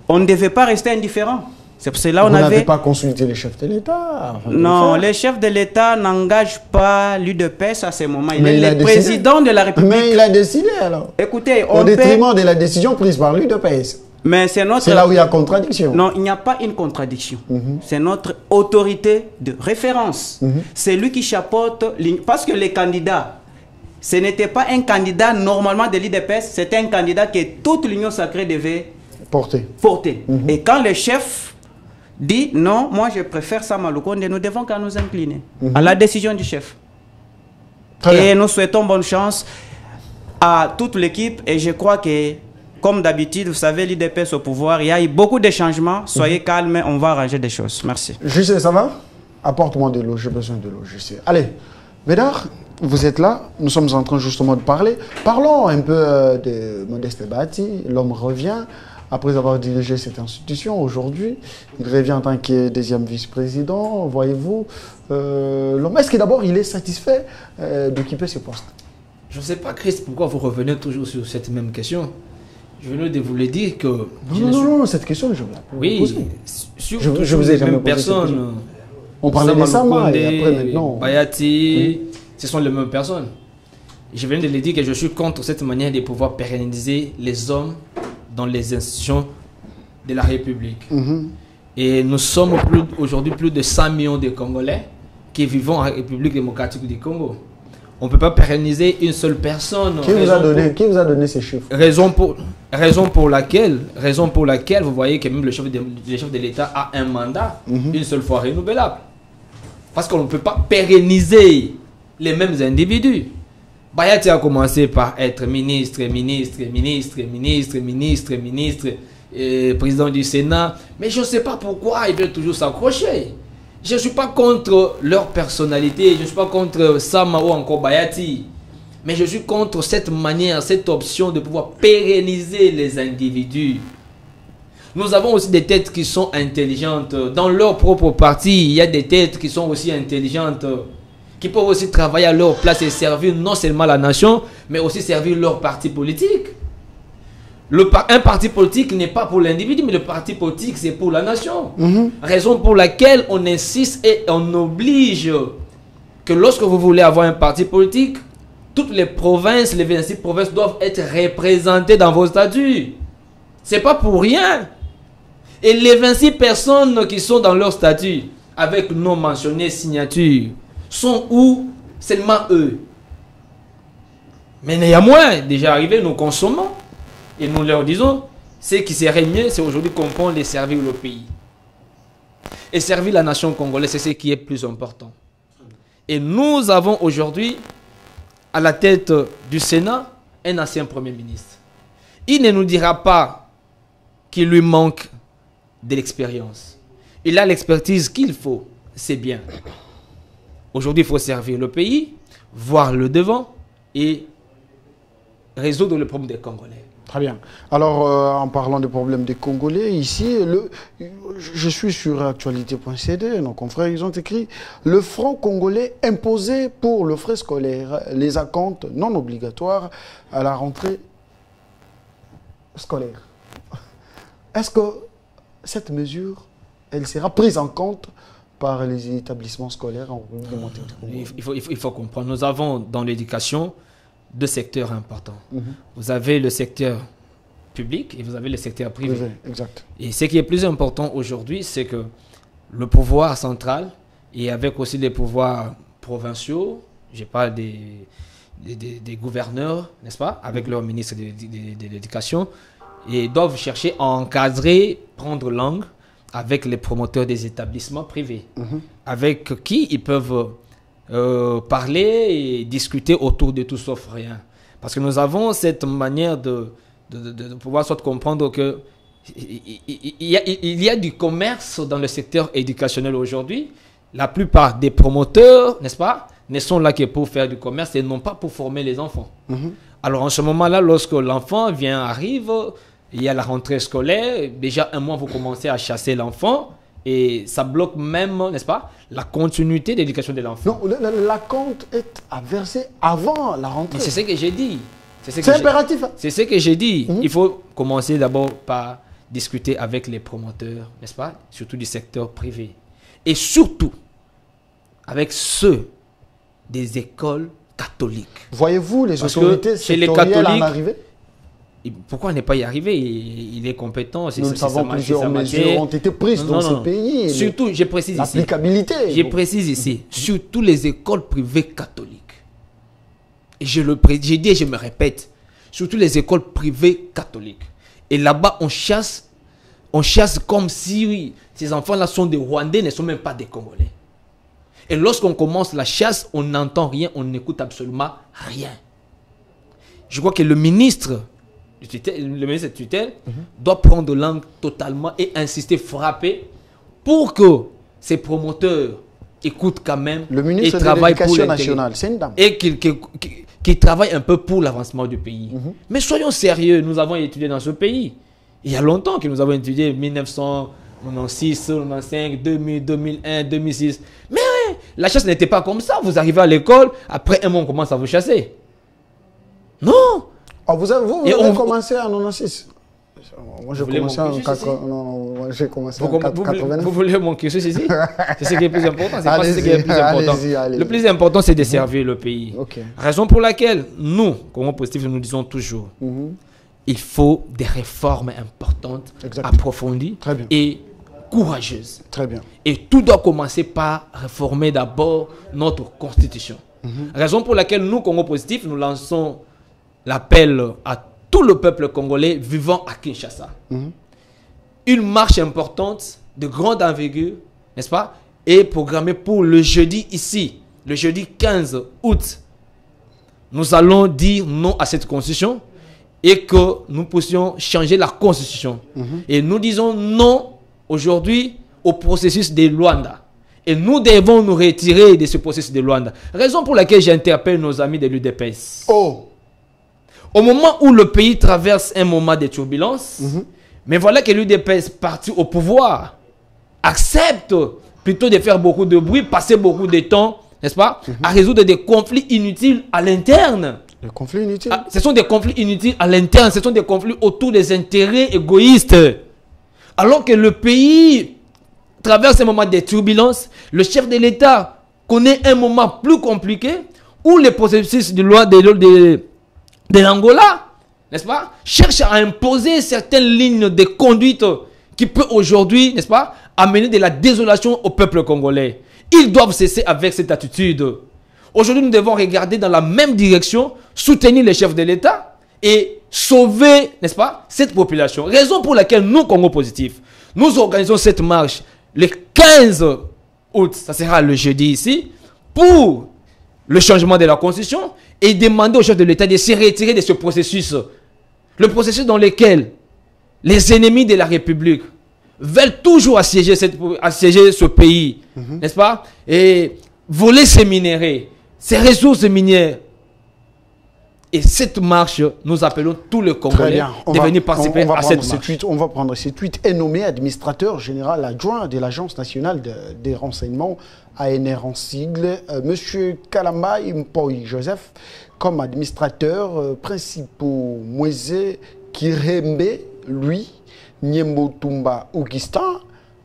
Speaker 3: on ne devait pas rester indifférent. C'est pour cela qu'on avait...
Speaker 1: Vous n'avez pas consulté les chefs de l'État?
Speaker 3: Non, les chefs de l'État n'engagent pas l'UDPS à ce moment. Il est le président de la République.
Speaker 1: Mais il a décidé alors.
Speaker 3: Écoutez,
Speaker 1: au détriment de la décision prise par l'UDPS.
Speaker 3: Mais c'est notre...
Speaker 1: C'est là où il y a contradiction.
Speaker 3: Non, il n'y a pas une contradiction. C'est notre autorité de référence. C'est lui qui chapeaute... Parce que les candidats, ce n'était pas un candidat normalement de l'UDPS, c'était un candidat que toute l'Union Sacrée devait porter. Et quand le chef dit non, moi je préfère Sama Lukonde, nous devons qu'à nous incliner à la décision du chef. Et nous souhaitons bonne chance à toute l'équipe et je crois que, comme d'habitude, vous savez, l'UDPS au pouvoir, il y a eu beaucoup de changements. Soyez calmes, on va arranger des choses. Merci.
Speaker 1: Je sais, ça va? Apporte-moi de l'eau, j'ai besoin de l'eau, je sais. Allez, Médard, vous êtes là, nous sommes en train justement de parler. Parlons un peu de Modeste Bahati, l'homme revient. Après avoir dirigé cette institution, aujourd'hui, il revient en tant que deuxième vice-président. Voyez-vous, l'homme, est-ce que d'abord il est satisfait d'occuper ce poste?
Speaker 2: Je ne sais pas, Chris, pourquoi vous revenez toujours sur cette même question. Je venais de vous le dire que...
Speaker 1: Non, cette question, je vous la pose.
Speaker 2: Oui, sur
Speaker 1: je vous ai jamais
Speaker 2: mêmes
Speaker 1: posé cette question.
Speaker 2: personnes.
Speaker 1: On parlait de Sama et après maintenant...
Speaker 2: Bahati, ce sont les mêmes personnes. Je viens de le dire que je suis contre cette manière de pouvoir pérenniser les hommes dans les institutions de la République. Et nous sommes aujourd'hui plus de 100 millions de Congolais qui vivent en République démocratique du Congo. On ne peut pas pérenniser une seule personne.
Speaker 1: Qui vous a donné ces chiffres?
Speaker 2: Raison pour laquelle vous voyez que même le chef de l'État a un mandat une seule fois renouvelable. Parce qu'on ne peut pas pérenniser les mêmes individus. Bahati a commencé par être ministre, président du Sénat. Mais je ne sais pas pourquoi ils veulent toujours s'accrocher. Je ne suis pas contre leur personnalité, je ne suis pas contre Sama ou encore Bahati. Mais je suis contre cette manière, cette option de pouvoir pérenniser les individus. Nous avons aussi des têtes qui sont intelligentes. Dans leur propre parti, il y a des têtes qui sont aussi intelligentes, qui peuvent aussi travailler à leur place et servir non seulement la nation, mais aussi servir leur parti politique. Un parti politique n'est pas pour l'individu, mais le parti politique, c'est pour la nation. Raison pour laquelle on insiste et on oblige que lorsque vous voulez avoir un parti politique, toutes les provinces, les 26 provinces doivent être représentées dans vos statuts. C'est pas pour rien Et les 26 personnes qui sont dans leur statut, avec nom mentionné, signature, sont où? Seulement eux. Mais néanmoins, déjà arrivé, nous consommons et nous leur disons, ce qui serait mieux, c'est aujourd'hui qu'on prend les servir le pays. Et servir la nation congolaise, c'est ce qui est plus important. Et nous avons aujourd'hui, à la tête du Sénat, un ancien Premier ministre. Il ne nous dira pas qu'il lui manque de l'expérience. Il a l'expertise qu'il faut, c'est bien. Aujourd'hui, il faut servir le pays, voir le devant et résoudre le problème des Congolais.
Speaker 1: Très bien. Alors, en parlant des problèmes des Congolais, ici, je suis sur actualité.cd, nos confrères, ils ont écrit « Le franc congolais imposé pour le frais scolaire, les acomptes non obligatoires à la rentrée scolaire. » Est-ce que cette mesure, elle sera prise en compte par les établissements scolaires en
Speaker 2: il faut comprendre. Nous avons dans l'éducation deux secteurs importants. Vous avez le secteur public et vous avez le secteur privé.
Speaker 1: Exact.
Speaker 2: Et ce qui est plus important aujourd'hui, c'est que le pouvoir central et avec aussi les pouvoirs provinciaux, je parle des gouverneurs, n'est-ce pas, avec leur ministre de l'Éducation, et doivent chercher à encadrer, prendre langue avec les promoteurs des établissements privés, avec qui ils peuvent parler et discuter autour de tout sauf rien. Parce que nous avons cette manière de pouvoir soit comprendre que il y a du commerce dans le secteur éducationnel aujourd'hui. La plupart des promoteurs, n'est-ce pas, ne sont là que pour faire du commerce et non pas pour former les enfants. Alors en ce moment-là, lorsque l'enfant arrive, il y a la rentrée scolaire, déjà un mois vous commencez à chasser l'enfant. Et ça bloque même, n'est-ce pas, la continuité d'éducation de l'enfant.
Speaker 1: Non, l'acompte est à verser avant la rentrée.
Speaker 2: C'est ce que j'ai dit.
Speaker 1: C'est impératif.
Speaker 2: C'est ce que j'ai dit. Il faut commencer d'abord par discuter avec les promoteurs, n'est-ce pas, surtout du secteur privé. Et surtout, avec ceux des écoles catholiques.
Speaker 1: Voyez-vous les autorités sectorielles en arriver?
Speaker 2: Pourquoi n'est pas y arrivé? Il est compétent.
Speaker 1: Nous savons que plusieurs mesures ont été prises dans ce pays.
Speaker 2: Surtout, je précise ici.
Speaker 1: L'applicabilité.
Speaker 2: Je précise ici. Surtout les écoles privées catholiques. Et je dis et je me répète. Surtout les écoles privées catholiques. Et là-bas, on chasse comme si ces enfants-là sont des Rwandais, ne sont même pas des Congolais. Et lorsqu'on commence la chasse, on n'entend rien, on n'écoute absolument rien. Je crois que le ministre de tutelle doit prendre langue totalement et insister, frapper pour que ces promoteurs écoutent quand même
Speaker 1: le ministre de l'Éducation nationale, c'est une dame.
Speaker 2: Et qu'il travaille un peu pour l'avancement du pays. Mais soyons sérieux, nous avons étudié dans ce pays. Il y a longtemps que nous avons étudié 1996, 1995, 2000, 2001, 2006. Mais la chasse n'était pas comme ça. Vous arrivez à l'école, après un mois on commence à vous chasser. Non.
Speaker 1: Oh, vous avez commencé en 96. Moi, j'ai commencé en 89.
Speaker 2: Vous voulez mon cursus ici? C'est ce qui est le plus important. C'est pas ce qui est le plus important. Le plus important, c'est de servir le pays. Raison pour laquelle nous, comme positif, nous disons toujours, il faut des réformes importantes, approfondies et courageuses.
Speaker 1: Très bien.
Speaker 2: Et tout doit commencer par réformer d'abord notre constitution. Raison pour laquelle nous, Congo Positif, nous lançons l'appel à tout le peuple congolais vivant à Kinshasa. Une marche importante de grande envergure, n'est-ce pas, est programmée pour le jeudi ici, le jeudi 15 août. Nous allons dire non à cette constitution et que nous puissions changer la constitution. Et nous disons non aujourd'hui au processus de Luanda. Et nous devons nous retirer de ce processus de Luanda. Raison pour laquelle j'interpelle nos amis de l'UDPS. Au moment où le pays traverse un moment de turbulence, mais voilà que l'UDPS, parti au pouvoir, accepte plutôt de faire beaucoup de bruit, passer beaucoup de temps, n'est-ce pas, à résoudre des conflits inutiles à l'interne.
Speaker 1: Des conflits inutiles?
Speaker 2: Ce sont des conflits inutiles à l'interne, ce sont des conflits autour des intérêts égoïstes. Alors que le pays traverse un moment de turbulence, le chef de l'État connaît un moment plus compliqué où les processus de loi de l'Angola, n'est-ce pas, cherche à imposer certaines lignes de conduite qui peut aujourd'hui, n'est-ce pas, amener de la désolation au peuple congolais. Ils doivent cesser avec cette attitude. Aujourd'hui, nous devons regarder dans la même direction, soutenir les chefs de l'État et sauver, n'est-ce pas, cette population. Raison pour laquelle nous, Congo Positif, nous organisons cette marche le 15 août, ça sera le jeudi ici, pour le changement de la constitution et demander aux chefs de l'État de se retirer de ce processus. Le processus dans lequel les ennemis de la République veulent toujours assiéger ce pays, n'est-ce pas, et voler ses minéraux, ses ressources minières. Et cette marche, nous appelons tous les Congolais de venir participer à cette marche.
Speaker 1: On va prendre ce tweet. Est nommé administrateur général adjoint de l'Agence nationale des renseignements, ANR en sigle, Monsieur Kalamba Mpoy Joseph, comme administrateur principal. Moïse Kirembe, lui, Nyembo Tumba Augustin,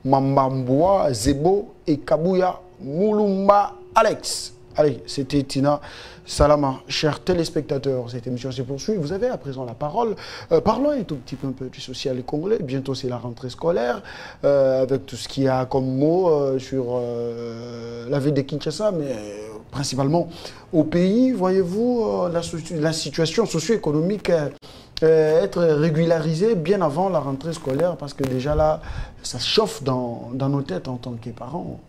Speaker 1: Mambamboa Zebo et Kabuya Moulumba Alex. Allez, c'était Tina Salama. Chers téléspectateurs, cette émission se poursuit. Vous avez à présent la parole. Parlons un tout petit peu du social congolais. Bientôt, c'est la rentrée scolaire, avec tout ce qu'il y a comme mot sur la ville de Kinshasa, mais principalement au pays. Voyez-vous la situation socio-économique être régularisée bien avant la rentrée scolaire, parce que déjà là, ça chauffe dans nos têtes en tant que parents.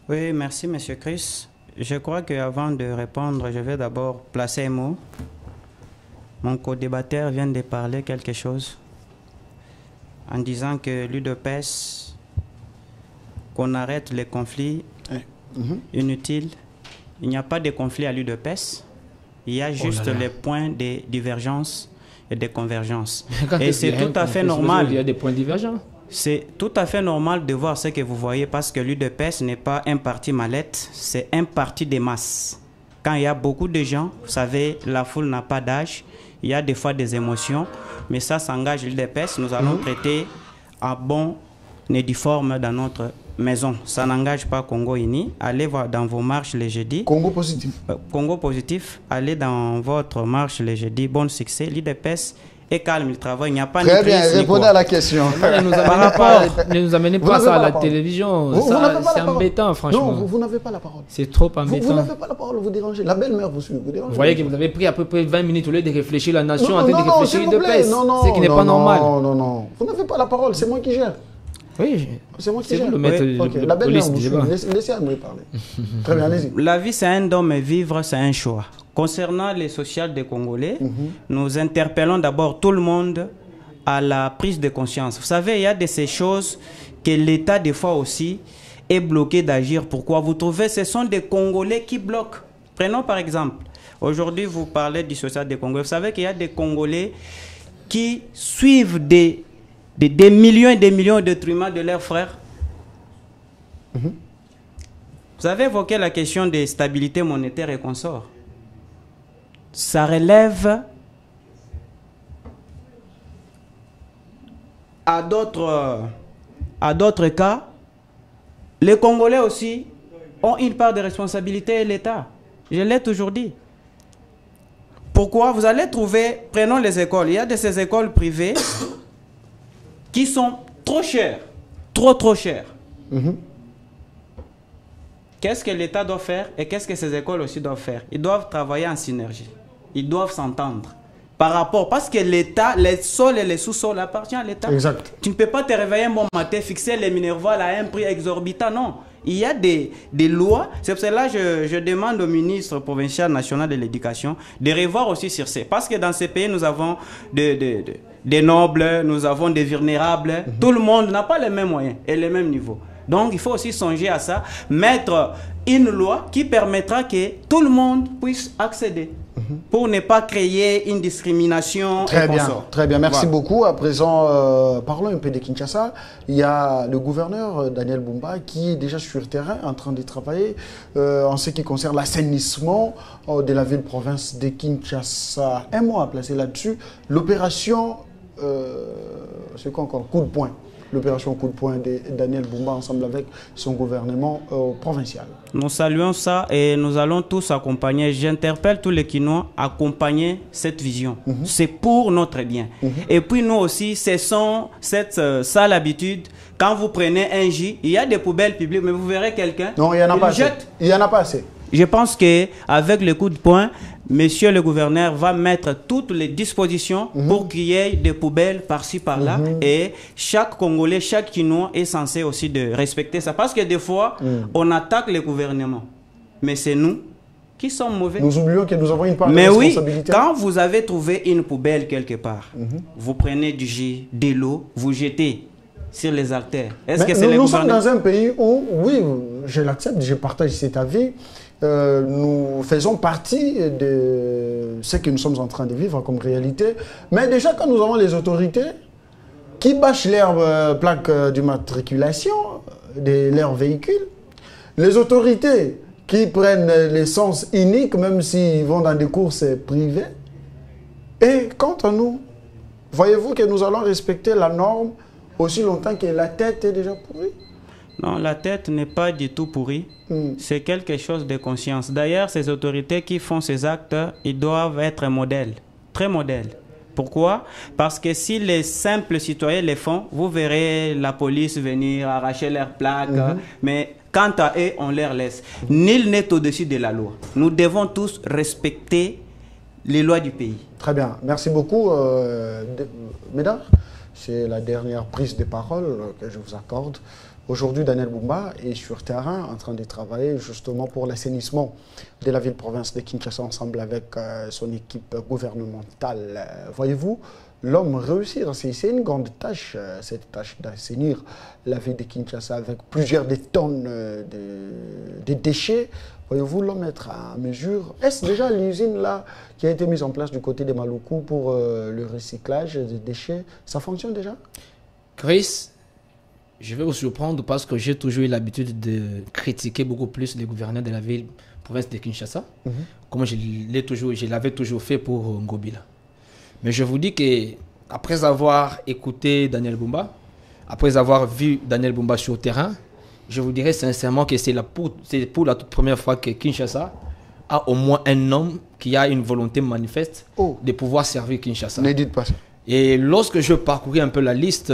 Speaker 3: Oui, merci, M. Chris. Je crois qu'avant de répondre, je vais d'abord placer un mot. Mon co-débatteur vient de parler quelque chose en disant que l'UDPS, qu'on arrête les conflits inutiles. Il n'y a pas de conflit à l'UDPS. Il y a juste les points de divergence et de convergence. Et c'est tout à fait normal.
Speaker 2: Il y a des points divergents.
Speaker 3: C'est tout à fait normal de voir ce que vous voyez, parce que l'UDPS n'est pas un parti mallette, c'est un parti des masses. Quand il y a beaucoup de gens, vous savez, la foule n'a pas d'âge, il y a des fois des émotions, mais ça s'engage l'UDPS. Nous allons traiter à bon et difforme dans notre maison. Ça n'engage pas Congo Uni. Allez voir dans vos marches les jeudis.
Speaker 1: Congo Positif.
Speaker 3: Congo Positif, allez dans votre marche les jeudis. Bon succès. L'UDPS est calme, il travaille, il n'y a pas de
Speaker 1: Très bien, répondez à la question.
Speaker 2: Ne nous amenez pas ça à la télévision. C'est embêtant, franchement.
Speaker 1: Non, vous n'avez pas la parole.
Speaker 2: C'est trop embêtant.
Speaker 1: Vous n'avez pas la parole, vous dérangez. La belle-mère vous suit, vous dérangez.
Speaker 2: Vous voyez que vous avez pris à peu près 20 minutes au lieu de réfléchir la nation, en train de réfléchir de paix. Ce qui n'est pas normal.
Speaker 1: Non. Vous n'avez pas la parole, c'est moi qui gère.
Speaker 2: Oui,
Speaker 1: c'est moi qui gère.
Speaker 2: La
Speaker 1: belle-mère vous suit. Laissez Anne parler. Très bien, allez-y.
Speaker 3: La vie, c'est un don, mais vivre, c'est un choix. Concernant les sociales des Congolais, nous interpellons d'abord tout le monde à la prise de conscience. Vous savez, il y a de ces choses que l'État, des fois aussi, est bloqué d'agir. Pourquoi? Vous trouvez, ce sont des Congolais qui bloquent. Prenons par exemple, aujourd'hui, vous parlez du social des Congolais. Vous savez qu'il y a des Congolais qui suivent des millions et des millions d'êtres humains de leurs frères. Vous avez évoqué la question des stabilités monétaires et consorts. Ça relève à d'autres cas. Les Congolais aussi ont une part de responsabilité, et l'État. Je l'ai toujours dit. Pourquoi? Vous allez trouver, prenons les écoles. Il y a de ces écoles privées qui sont trop chères. Trop chères. Qu'est-ce que l'État doit faire et qu'est-ce que ces écoles aussi doivent faire? Ils doivent travailler en synergie. Ils doivent s'entendre. Par rapport, parce que l'État, les sols et les sous-sols appartiennent à l'État.
Speaker 1: Exact.
Speaker 3: Tu ne peux pas te réveiller un bon matin, fixer les minervoiles à un prix exorbitant, non. Il y a des lois. C'est pour cela que je demande au ministre provincial national de l'éducation de revoir aussi sur ces. Parce que dans ces pays, nous avons des nobles, nous avons des vulnérables. Tout le monde n'a pas les mêmes moyens et les mêmes niveaux. Donc, il faut aussi songer à ça, mettre une loi qui permettra que tout le monde puisse accéder pour ne pas créer une discrimination.
Speaker 1: Très bien. Merci beaucoup. À présent, parlons un peu de Kinshasa. Il y a le gouverneur Daniel Bumba qui est déjà sur le terrain en train de travailler en ce qui concerne l'assainissement de la ville-province de Kinshasa. Un mot à placer là-dessus. L'opération, c'est quoi encore? Coup de poing. l'opération coup de poing de Daniel Bumba ensemble avec son gouvernement provincial.
Speaker 3: Nous saluons ça et nous allons tous accompagner. J'interpelle tous les Quinois à accompagner cette vision. C'est pour notre bien. Et puis nous aussi, cessons cette sale habitude. Quand vous prenez un J, il y a des poubelles publiques, mais vous verrez quelqu'un.
Speaker 1: Non, il n'y en a pas assez. Il n'y en a pas assez.
Speaker 3: Je pense qu'avec le coup de poing, monsieur le gouverneur va mettre toutes les dispositions pour qu'il y ait des poubelles par-ci, par-là. Et chaque Congolais, chaque Quinois est censé aussi de respecter ça. Parce que des fois, on attaque le gouvernement. Mais c'est nous qui sommes mauvais.
Speaker 1: Nous oublions que nous avons une part de responsabilité.
Speaker 3: Mais oui, quand vous avez trouvé une poubelle quelque part, vous prenez du jus, de l'eau, vous jetez sur les artères. Est-ce que c'est
Speaker 1: nous sommes dans un pays où, oui, je l'accepte, je partage cet avis. Nous faisons partie de ce que nous sommes en train de vivre comme réalité. Mais déjà, quand nous avons les autorités qui bâchent leurs plaques d'immatriculation de leurs véhicules, les autorités qui prennent l'essence unique, même s'ils vont dans des courses privées, et quant à nous, voyez-vous que nous allons respecter la norme aussi longtemps que la tête est déjà pourrie?
Speaker 3: Non, la tête n'est pas du tout pourrie. C'est quelque chose de conscience. D'ailleurs, ces autorités qui font ces actes, ils doivent être modèles, très modèles. Pourquoi? Parce que si les simples citoyens les font, vous verrez la police venir arracher leurs plaques. Mais quant à eux, on leur laisse. Nul n'est au-dessus de la loi. Nous devons tous respecter les lois du pays.
Speaker 1: Très bien. Merci beaucoup, mesdames. C'est la dernière prise de parole que je vous accorde. Aujourd'hui, Daniel Bumba est sur terrain en train de travailler justement pour l'assainissement de la ville-province de Kinshasa ensemble avec son équipe gouvernementale. Voyez-vous, l'homme réussir, c'est une grande tâche, cette tâche d'assainir la ville de Kinshasa avec plusieurs des tonnes de déchets. Voyez-vous, l'homme être à mesure. Est-ce déjà l'usine là qui a été mise en place du côté des Maluku pour le recyclage des déchets, ça fonctionne déjà?
Speaker 2: Chris, je vais vous surprendre parce que j'ai toujours eu l'habitude de critiquer beaucoup plus les gouverneurs de la ville, province de Kinshasa, comme je l'avais toujours fait pour Ngobila. Mais je vous dis que après avoir écouté Daniel Bumba, après avoir vu Daniel Bumba sur le terrain, je vous dirais sincèrement que c'est pour la toute première fois que Kinshasa a au moins un homme qui a une volonté manifeste de pouvoir servir Kinshasa.
Speaker 1: Ne dites pas ça.
Speaker 2: Et lorsque je parcourais un peu la liste,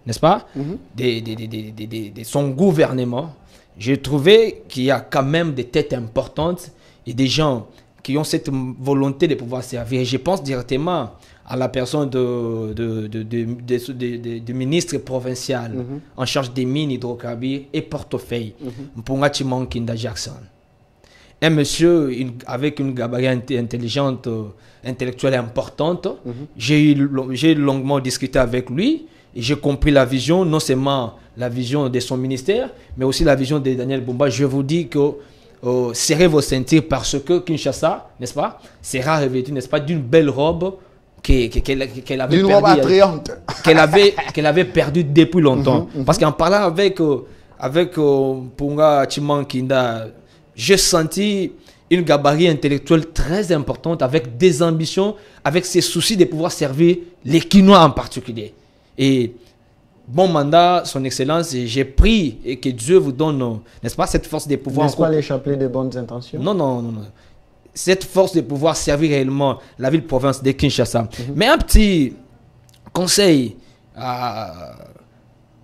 Speaker 2: n'est-ce pas, de son gouvernement, j'ai trouvé qu'il y a quand même des têtes importantes et des gens qui ont cette volonté de pouvoir servir. Et je pense directement à la personne du ministre provincial en charge des mines, hydrocarbures et portefeuille, Mpunga Chimankinda Jackson. Un monsieur avec une gabarit intelligente, intellectuelle importante. J'ai longuement discuté avec lui et j'ai compris la vision, non seulement la vision de son ministère, mais aussi la vision de Daniel Bumba. Je vous dis que serrez vos ceintures parce que Kinshasa, n'est-ce pas, sera revêtu, n'est-ce pas, d'une belle robe qu'elle avait perdue depuis longtemps. Parce qu'en parlant avec Mpunga Chimankinda, j'ai senti une gabarit intellectuelle très importante avec des ambitions, avec ses soucis de pouvoir servir les Quinois en particulier. Et bon mandat, son excellence, j'ai pris et que Dieu vous donne, n'est-ce pas, cette force de pouvoir...
Speaker 1: N'est-ce pas les chapelets des bonnes intentions?
Speaker 2: Non, non, non, non. Cette force de pouvoir servir réellement la ville-province de Kinshasa. Mais un petit conseil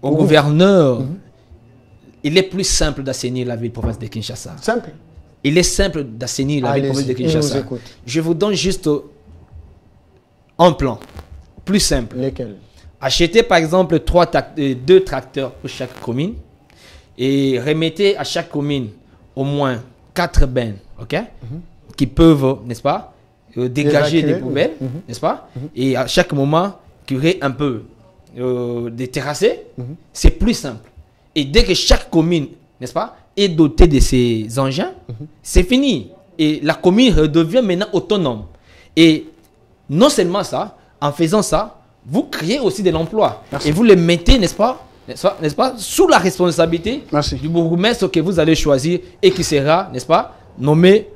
Speaker 2: au gouverneur, il est plus simple d'assainir la ville-province de Kinshasa.
Speaker 1: Simple?
Speaker 2: Il est simple d'assainir la ville-province de Kinshasa. Je vous donne juste un plan plus simple.
Speaker 1: Lesquels?
Speaker 2: Achetez par exemple 2 tracteurs pour chaque commune et remettez à chaque commune au moins 4 bennes, ok, qui peuvent, n'est-ce pas, dégager des poubelles, n'est-ce pas, et à chaque moment, curer un peu, déterrasser, c'est plus simple. Et dès que chaque commune, n'est-ce pas, est dotée de ces engins, c'est fini. Et la commune redevient maintenant autonome. Et non seulement ça, en faisant ça, vous créez aussi de l'emploi. Et vous les mettez, n'est-ce pas, sous la responsabilité du bourgmestre que vous allez choisir et qui sera, n'est-ce pas, nommé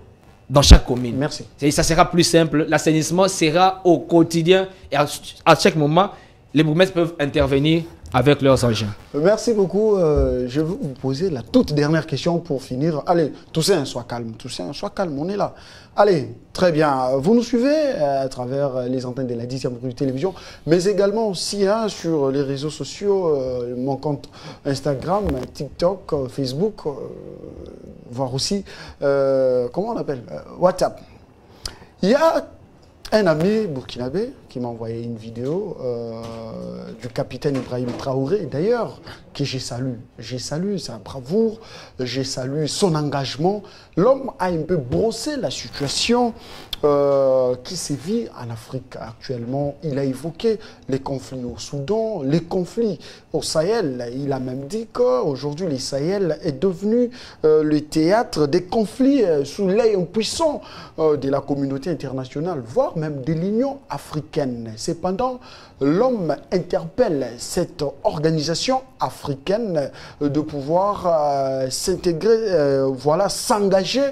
Speaker 2: dans chaque commune.
Speaker 1: Merci.
Speaker 2: Et ça sera plus simple. L'assainissement sera au quotidien et à chaque moment, les bourgmestres peuvent intervenir avec leurs engins.
Speaker 1: Merci beaucoup. Je vais vous poser la toute dernière question pour finir. Allez, Toussaint, sois calme. Toussaint, sois calme, on est là. Allez, très bien. Vous nous suivez à travers les antennes de la 10e rue télévision, mais également aussi sur les réseaux sociaux, mon compte Instagram, TikTok, Facebook, voire aussi, comment on appelle, WhatsApp. Il y a un ami burkinabé qui m'a envoyé une vidéo du capitaine Ibrahim Traoré, d'ailleurs, que j'ai salué. J'ai salué sa bravoure, j'ai salué son engagement. L'homme a un peu brossé la situation qui sévit en Afrique actuellement. Il a évoqué les conflits au Soudan, les conflits au Sahel. Il a même dit qu'aujourd'hui, le Sahel est devenu le théâtre des conflits sous l'œil impuissant de la communauté internationale, voire même de l'Union africaine. Cependant, l'homme interpelle cette organisation africaine de pouvoir s'intégrer, voilà, s'engager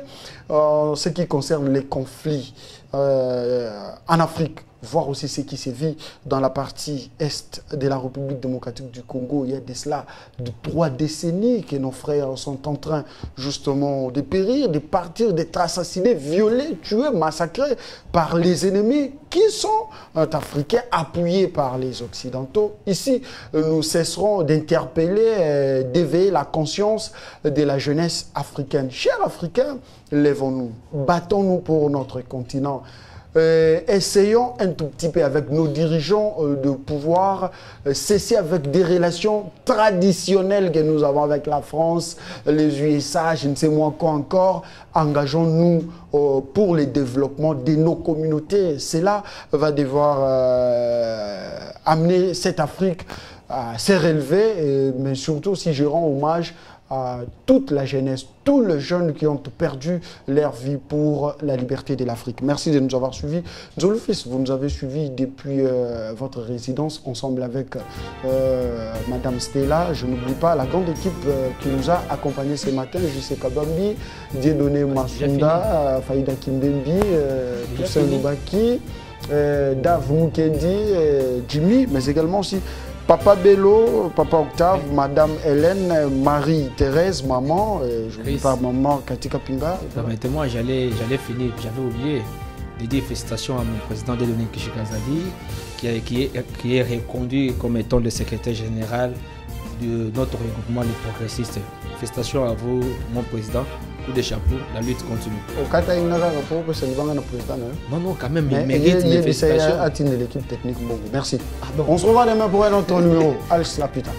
Speaker 1: en ce qui concerne les conflits en Afrique, voir aussi ce qui se vit dans la partie est de la République démocratique du Congo. Il y a de cela de 3 décennies que nos frères sont en train justement de périr, de partir, d'être assassinés, violés, tués, massacrés par les ennemis qui sont africains, appuyés par les Occidentaux. Ici, nous cesserons d'interpeller, d'éveiller la conscience de la jeunesse africaine. Chers Africains, lèvons-nous, battons-nous pour notre continent. Essayons un tout petit peu avec nos dirigeants de pouvoir cesser avec des relations traditionnelles que nous avons avec la France, les USA, je ne sais moi quoi encore. Engageons-nous pour le développement de nos communautés. Cela va devoir amener cette Afrique à se relever, mais surtout si je rends hommage à toute la jeunesse, tous les jeunes qui ont perdu leur vie pour la liberté de l'Afrique. Merci de nous avoir suivis. Zolofis, vous nous avez suivis depuis votre résidence, ensemble avec Madame Stella. Je n'oublie pas la grande équipe qui nous a accompagnés ce matin, J.C. Kabambi, Dieudonné Massounda, Faïda Kimbembi, Toussaint Loubaki, Dave Mukendi, Jimmy, mais également aussi Papa Bello, Papa Octave, Madame Hélène, Marie-Thérèse, maman, je n'oublie pas maman Katika Pinga.
Speaker 2: Permettez-moi, j'allais finir, j'avais oublié de dire félicitations à mon président Dieudonné Kishikazadi, qui est reconduit comme étant le secrétaire général de notre regroupement les progressistes. Félicitations à vous, mon président. Coup de chapeau, la lutte continue. Non, non, quand même, il mérite les félicitations.
Speaker 1: L'équipe technique, merci. On se revoit demain pour un autre numéro. Allez, la putain.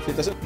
Speaker 2: Félicitations.